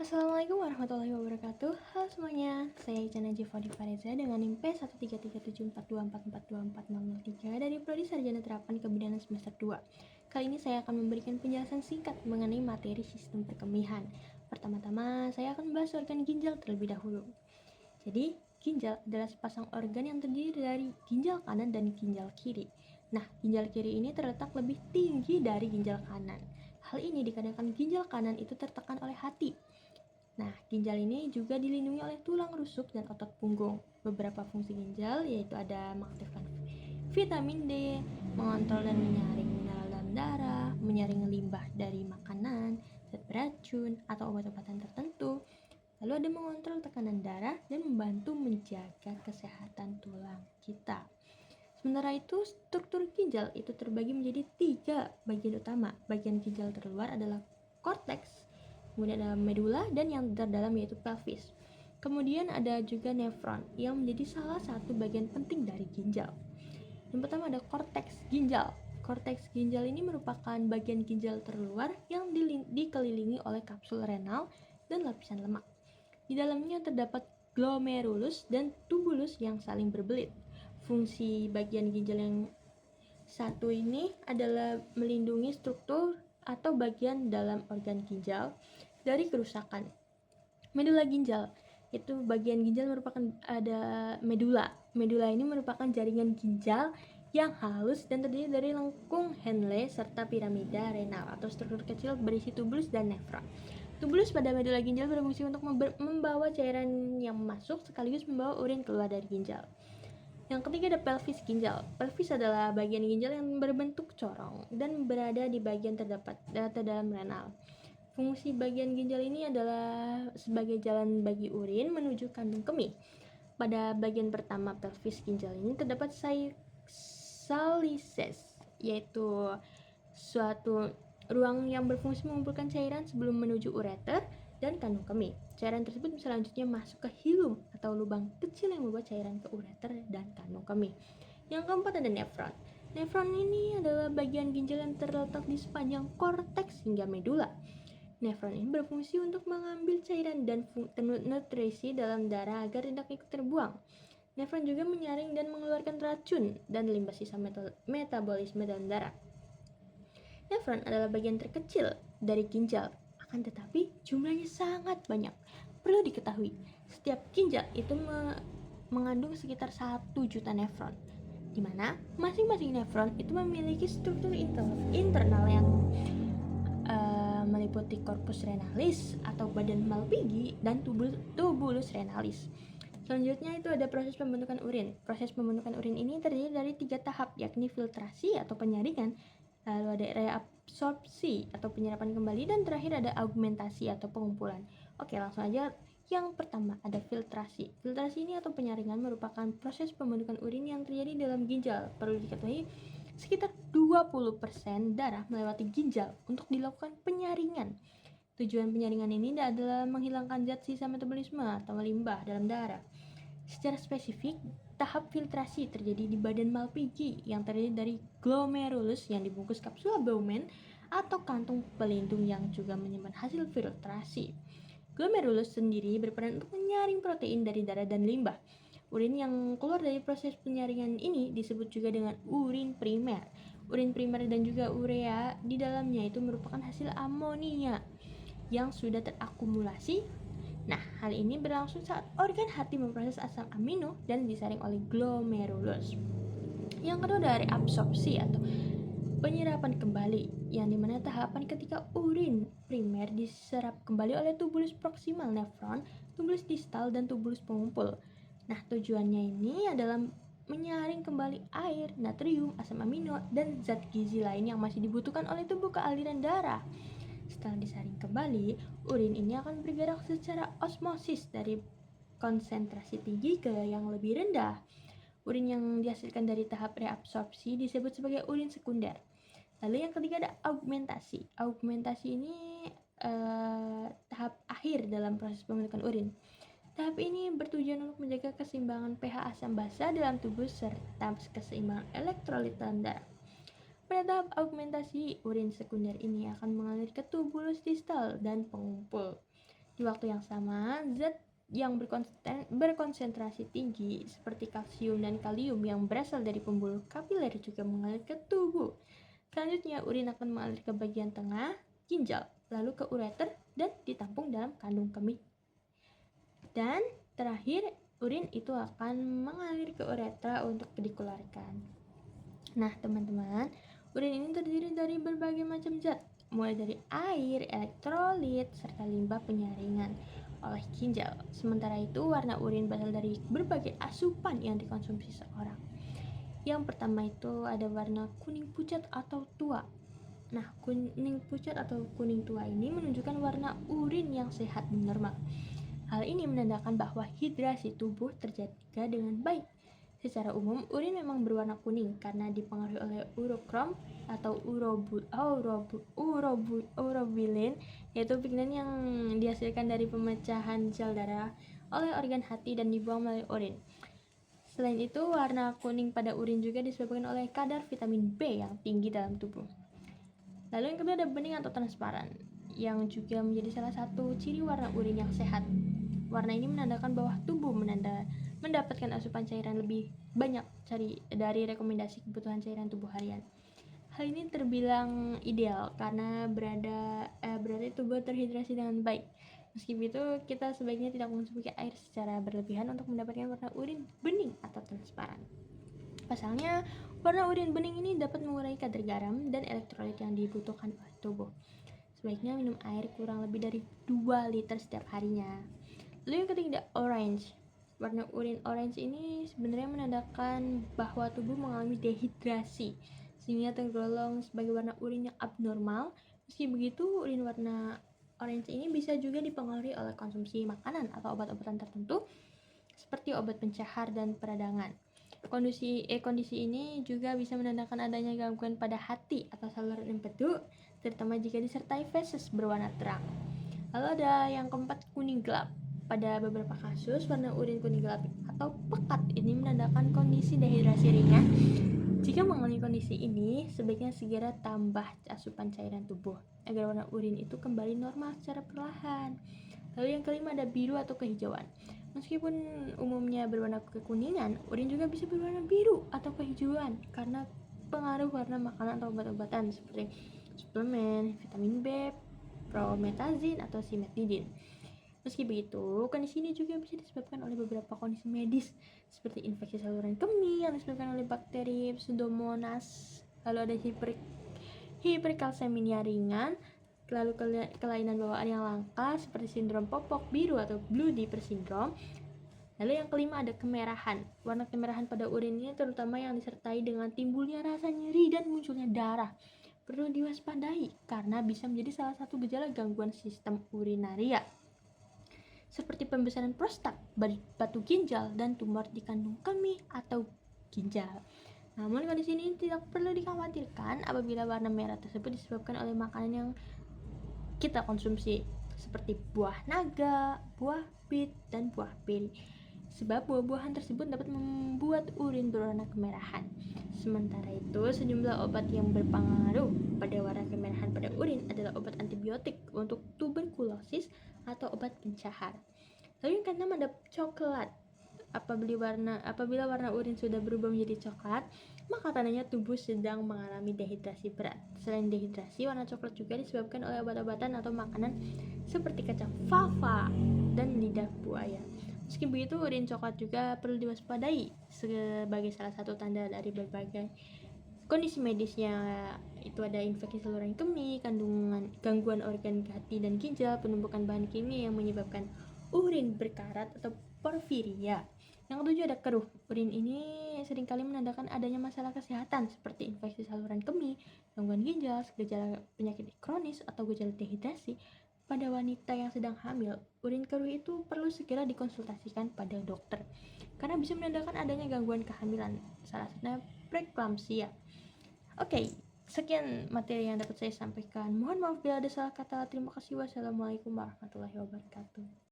Assalamualaikum warahmatullahi wabarakatuh. Halo semuanya, saya Icana Jefodi Fareza dengan NIM P1337424244403 dari Prodi Sarjana Terapan Kebidanan semester 2. Kali ini saya akan memberikan penjelasan singkat mengenai materi sistem perkemihan. Pertama-tama, saya akan membahas organ ginjal terlebih dahulu. Jadi, ginjal adalah sepasang organ yang terdiri dari ginjal kanan dan ginjal kiri. Nah, ginjal kiri ini terletak lebih tinggi dari ginjal kanan. Hal ini dikarenakan ginjal kanan itu tertekan oleh hati. Nah, ginjal ini juga dilindungi oleh tulang rusuk dan otot punggung. Beberapa fungsi ginjal yaitu ada mengaktifkan vitamin D, mengontrol dan menyaring mineral dalam darah, menyaring limbah dari makanan, zat beracun, atau obat-obatan tertentu. Lalu ada mengontrol tekanan darah dan membantu menjaga kesehatan tulang kita. Sementara itu, struktur ginjal itu terbagi menjadi 3 bagian utama. Bagian ginjal terluar adalah korteks, kemudian ada medula, dan yang terdalam yaitu pelvis. Kemudian ada juga nefron yang menjadi salah satu bagian penting dari ginjal. Yang pertama ada korteks ginjal. Korteks ginjal ini merupakan bagian ginjal terluar yang dikelilingi oleh kapsul renal dan lapisan lemak. Di dalamnya terdapat glomerulus dan tubulus yang saling berbelit. Fungsi bagian ginjal yang satu ini adalah melindungi struktur atau bagian dalam organ ginjal dari kerusakan. Medula ginjal itu bagian ginjal merupakan ada medula. Medula ini merupakan jaringan ginjal yang halus dan terdiri dari lengkung Henle serta piramida renal atau struktur kecil berisi tubulus dan nefron. Tubulus pada medula ginjal berfungsi untuk membawa cairan yang masuk sekaligus membawa urin keluar dari ginjal. Yang ketiga ada pelvis ginjal. Pelvis adalah bagian ginjal yang berbentuk corong dan berada di bagian terdalam renal. Fungsi bagian ginjal ini adalah sebagai jalan bagi urin menuju kandung kemih. Pada bagian pertama pelvis ginjal ini terdapat salises, yaitu suatu ruang yang berfungsi mengumpulkan cairan sebelum menuju ureter dan kandung kemih. Cairan tersebut selanjutnya masuk ke hilum atau lubang kecil yang membawa cairan ke ureter dan kandung kemih. Yang keempat ada nefron. Nefron ini adalah bagian ginjal yang terletak di sepanjang korteks hingga medula. Nefron ini berfungsi untuk mengambil cairan dan nutrisi dalam darah agar tidak ikut terbuang. Nefron juga menyaring dan mengeluarkan racun dan limbah sisa metabolisme dalam darah. Nefron adalah bagian terkecil dari ginjal, akan tetapi jumlahnya sangat banyak. Perlu diketahui, setiap ginjal itu mengandung sekitar 1 juta nefron, di mana masing-masing nefron itu memiliki struktur internal yang meliputi corpus renalis atau badan Malpighi dan tubulus renalis. Selanjutnya itu ada proses pembentukan urin. Proses pembentukan urin ini terdiri dari 3 tahap, yakni filtrasi atau penyaringan, lalu ada reabsorpsi atau penyerapan kembali, dan terakhir ada augmentasi atau pengumpulan. Oke, langsung aja. Yang pertama ada filtrasi. Filtrasi ini atau penyaringan merupakan proses pembentukan urin yang terjadi dalam ginjal. Perlu diketahui, sekitar 20% darah melewati ginjal untuk dilakukan penyaringan. Tujuan penyaringan ini adalah menghilangkan zat sisa metabolisme atau limbah dalam darah. Secara spesifik, tahap filtrasi terjadi di badan Malpighi yang terdiri dari glomerulus yang dibungkus kapsul abdomen atau kantung pelindung yang juga menyimpan hasil filtrasi. Glomerulus sendiri berperan untuk menyaring protein dari darah dan limbah. Urin yang keluar dari proses penyaringan ini disebut juga dengan urin primer. Urin primer dan juga urea di dalamnya itu merupakan hasil amonia yang sudah terakumulasi. Nah, hal ini berlangsung saat organ hati memproses asam amino dan disaring oleh glomerulus. Yang kedua dari absorpsi atau penyerapan kembali, yang dimana tahapan ketika urin primer diserap kembali oleh tubulus proksimal nefron, tubulus distal, dan tubulus pengumpul. Nah, tujuannya ini adalah menyaring kembali air, natrium, asam amino, dan zat gizi lain yang masih dibutuhkan oleh tubuh ke aliran darah. Setelah disaring kembali, urin ini akan bergerak secara osmosis dari konsentrasi tinggi ke yang lebih rendah. Urin yang dihasilkan dari tahap reabsorpsi disebut sebagai urin sekunder. Lalu yang ketiga ada augmentasi. Augmentasi ini tahap akhir dalam proses pembentukan urin. Tahap ini bertujuan untuk menjaga keseimbangan pH asam basa dalam tubuh serta keseimbangan elektrolit dalam darah. Pada tahap augmentasi, urin sekunder ini akan mengalir ke tubulus distal dan pengumpul. Di waktu yang sama, zat yang berkonsentrasi tinggi seperti kalsium dan kalium yang berasal dari pembuluh kapiler juga mengalir ke tubuh. Selanjutnya, urin akan mengalir ke bagian tengah ginjal, lalu ke ureter dan ditampung dalam kandung kemih. Dan terakhir, urin itu akan mengalir ke uretra untuk dikeluarkan. Nah, teman-teman, urin ini terdiri dari berbagai macam zat, mulai dari air, elektrolit, serta limbah penyaringan oleh ginjal. Sementara itu, warna urin berasal dari berbagai asupan yang dikonsumsi seorang. Yang pertama itu ada warna kuning pucat atau tua. Nah, kuning pucat atau kuning tua ini menunjukkan warna urin yang sehat dan normal. Hal ini menandakan bahwa hidrasi tubuh terjaga dengan baik. Secara umum, urin memang berwarna kuning karena dipengaruhi oleh urokrom atau urobilin, yaitu pigmen yang dihasilkan dari pemecahan sel darah oleh organ hati dan dibuang melalui urin. Selain itu, warna kuning pada urin juga disebabkan oleh kadar vitamin B yang tinggi dalam tubuh. Lalu yang kedua ada bening atau transparan, yang juga menjadi salah satu ciri warna urin yang sehat. Warna ini menandakan bahwa tubuh mendapatkan asupan cairan lebih banyak dari rekomendasi kebutuhan cairan tubuh harian. Hal ini terbilang ideal karena berarti tubuh terhidrasi dengan baik. Meski begitu, kita sebaiknya tidak mengonsumsi air secara berlebihan untuk mendapatkan warna urin bening atau transparan. Pasalnya, warna urin bening ini dapat mengurangi kadar garam dan elektrolit yang dibutuhkan oleh tubuh. Sebaiknya minum air kurang lebih dari 2 liter setiap harinya. Lalu yang ketiga, orange. Warna urin orange ini sebenarnya menandakan bahwa tubuh mengalami dehidrasi, sehingga tergolong sebagai warna urin yang abnormal. Meski begitu, urin warna orange ini bisa juga dipengaruhi oleh konsumsi makanan atau obat-obatan tertentu seperti obat pencahar dan peradangan. Kondisi ini juga bisa menandakan adanya gangguan pada hati atau saluran empedu, terutama jika disertai feses berwarna terang. Lalu ada yang keempat, kuning gelap. Pada beberapa kasus, warna urin kuning gelap atau pekat ini menandakan kondisi dehidrasi ringan. Jika mengalami kondisi ini, sebaiknya segera tambah asupan cairan tubuh agar warna urin itu kembali normal secara perlahan. Lalu yang kelima ada biru atau kehijauan. Meskipun umumnya berwarna kekuningan, urin juga bisa berwarna biru atau kehijauan karena pengaruh warna makanan atau obat-obatan seperti suplemen, vitamin B, promethazine atau simetidin. Meski begitu, kondisi ini juga bisa disebabkan oleh beberapa kondisi medis seperti infeksi saluran kemih yang disebabkan oleh bakteri Pseudomonas, lalu ada hiperkalseminia ringan, lalu kelainan bawaan yang langka seperti sindrom popok biru atau blue Diaper syndrome. Lalu yang kelima ada kemerahan. Warna kemerahan pada urin ini terutama yang disertai dengan timbulnya rasa nyeri dan munculnya darah. Perlu diwaspadai karena bisa menjadi salah satu gejala gangguan sistem urinaria seperti pembesaran prostat, batu ginjal, dan tumor di kandung kemih atau ginjal. Namun kondisi ini tidak perlu dikhawatirkan apabila warna merah tersebut disebabkan oleh makanan yang kita konsumsi seperti buah naga, buah bit, dan buah beri. Sebab buah-buahan tersebut dapat membuat urin berwarna kemerahan. Sementara itu, sejumlah obat yang berpengaruh pada warna kemerahan pada urin adalah obat antibiotik untuk tuberkulosis atau obat pencahar. Lalu yang keenam ada coklat. Apabila warna urin sudah berubah menjadi coklat, maka tandanya tubuh sedang mengalami dehidrasi berat. Selain dehidrasi, warna coklat juga disebabkan oleh obat-obatan atau makanan seperti kacang fava dan lidah buaya. Meski begitu, urin coklat juga perlu diwaspadai sebagai salah satu tanda dari berbagai kondisi medisnya. Itu ada infeksi saluran kemih, gangguan organ hati dan ginjal, penumpukan bahan kimia yang menyebabkan urin berkarat atau porfiria. Yang ketujuh ada keruh. Urin ini seringkali menandakan adanya masalah kesehatan seperti infeksi saluran kemih, gangguan ginjal, gejala penyakit kronis atau gejala dehidrasi. Pada wanita yang sedang hamil, urin keruh itu perlu segera dikonsultasikan pada dokter karena bisa menandakan adanya gangguan kehamilan, salah satunya preeklamsia. Oke, sekian materi yang dapat saya sampaikan. Mohon maaf bila ada salah kata. Terima kasih. Wassalamualaikum warahmatullahi wabarakatuh.